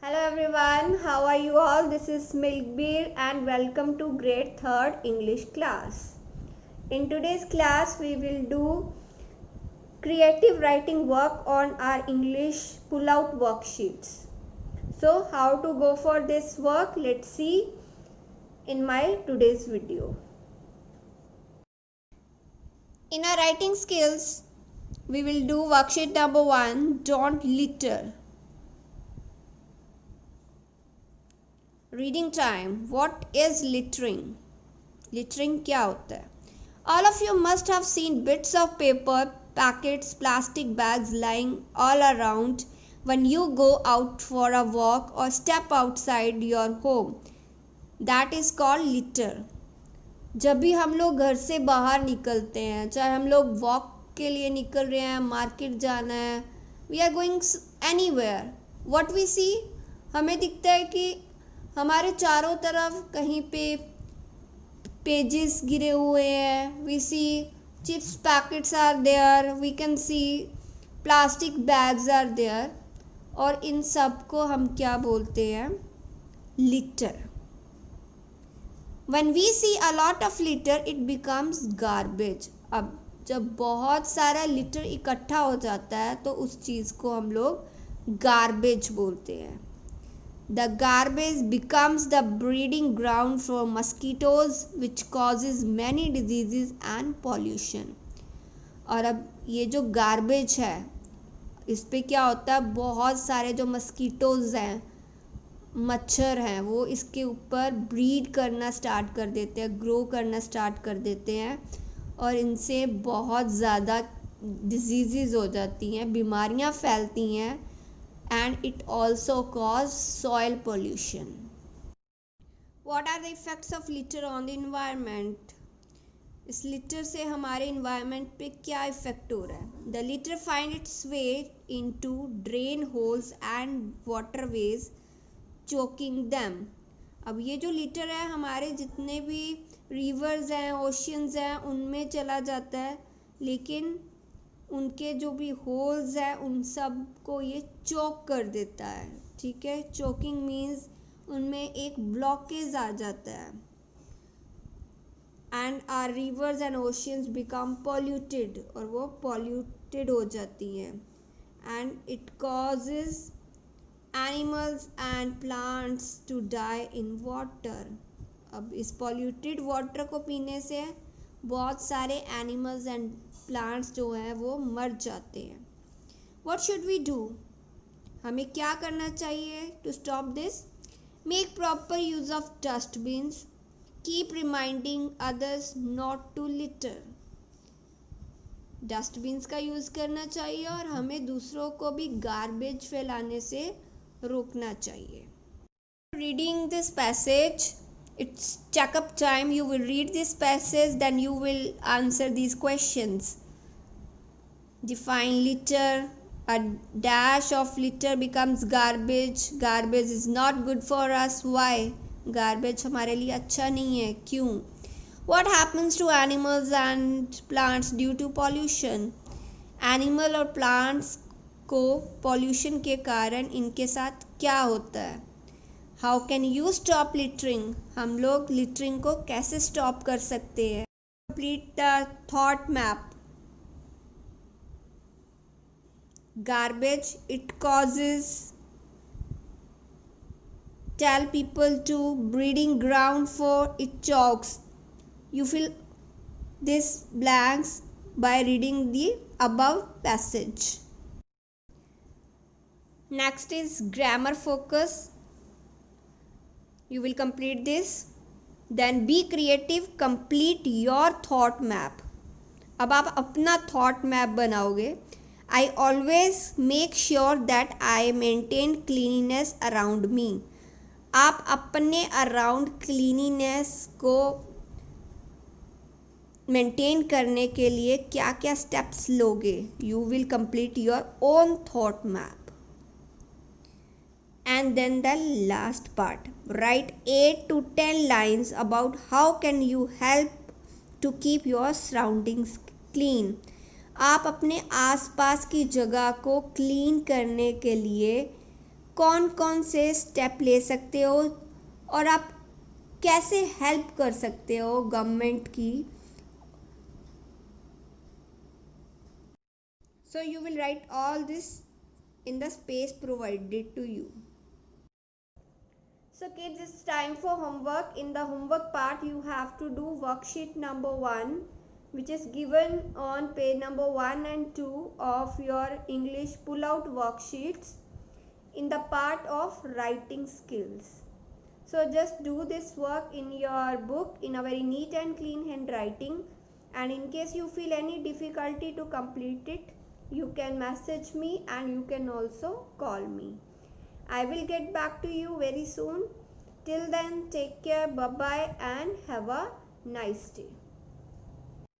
Hello everyone, how are you all? This is Milkbeer and welcome to grade 3rd English class. In today's class we will do creative writing work on our English pull-out worksheets. So how to go for this work? Let's see in my today's video. In our writing skills, we will do worksheet number 1, don't litter. Reading time. What is littering? Littering क्या होता है? All of you must have seen bits of paper, packets, plastic bags lying all around when you go out for a walk or step outside your home. That is called litter. जब भी हम लोग घर से बाहर निकलते हैं, चाहे हम लोग वॉक के लिए निकल रहे हैं, मार्केट जाना है, we are going anywhere, what we see, हमें दिखता है कि हमारे चारों तरफ कहीं पे पेजेस गिरे हुए हैं. We see chips packets are there, we can see plastic bags are there, और इन सब को हम क्या बोलते हैं? Litter. When we see a lot of litter, it becomes garbage. अब जब बहुत सारा लिटर इकट्ठा हो जाता है तो उस चीज़ को हम लोग गार्बेज बोलते हैं. The garbage becomes the breeding ground for mosquitoes, which causes many diseases and pollution. और अब ये जो गार्बेज है, इस पे क्या होता है? बहुत सारे जो मस्कीटोज़ हैं, मच्छर हैं, वो इसके ऊपर ब्रीड करना स्टार्ट कर देते हैं, ग्रो करना स्टार्ट कर देते हैं, और इनसे बहुत ज़्यादा डिजीज़ हो जाती हैं, बीमारियां फैलती हैं, and it also causes soil pollution. What are the effects of litter on the environment? इस litter से हमारे environment पे क्या effect हो रहा है? The litter find its way into drain holes and waterways, choking them. अब ये जो litter है हमारे जितने भी rivers हैं, oceans हैं, उनमें चला जाता है, लेकिन उनके जो भी होल्स हैं उन सब को ये चोक कर देता है. ठीक है, चोकिंग मीन्स उनमें एक ब्लॉकेज आ जाता है. And our rivers and oceans become polluted, और वो पॉल्यूटेड हो जाती हैं. And it causes animals and plants to die in water. अब इस पॉल्यूटेड वाटर को पीने से बहुत सारे एनिमल्स एंड प्लांट्स जो हैं वो मर जाते हैं. What should we do? हमें क्या करना चाहिए to stop this? Make proper use of dustbins. Keep reminding others not to litter. Dustbins का यूज़ करना चाहिए और हमें दूसरों को भी गार्बेज फैलाने से रोकना चाहिए. Reading this passage, it's check-up time. You will read this passage, then you will answer these questions. Define litter. A dash of litter becomes garbage. Garbage is not good for us. Why? Garbage हमारे लिए अच्छा नहीं है. क्यों? What happens to animals and plants due to pollution? Animal और plants को pollution के कारण इनके साथ क्या होता है? How can you stop littering? हम लोग littering को कैसे stop कर सकते हैं? Complete the thought map. Garbage, it causes, tell people to, breeding ground for, it chokes. You fill this blanks by reading the above passage. Next is grammar focus. You will complete this. Then be creative, complete your thought map. अब आप अपना thought map बनाओगे. I always make sure that I maintain cleanliness around me. आप अपने around cleanliness को maintain करने के लिए क्या क्या स्टेप्स लोगे? You will complete your own thought map. And then the last part, write 8 to 10 lines about how can you help to keep your surroundings clean. आप अपने आसपास की जगह को क्लीन करने के लिए कौन कौन से स्टेप ले सकते हो और आप कैसे हेल्प कर सकते हो गवर्नमेंट की. So you will write all this in the space provided to you. So kids, it's time for homework. In the homework part, you have to do worksheet number 1, which is given on page number 1 and 2 of your English pull-out worksheets in the part of writing skills. So just do this work in your book in a very neat and clean handwriting, and in case you feel any difficulty to complete it, you can message me and you can also call me. I will get back to you very soon. Till then, take care, bye bye, and have a nice day.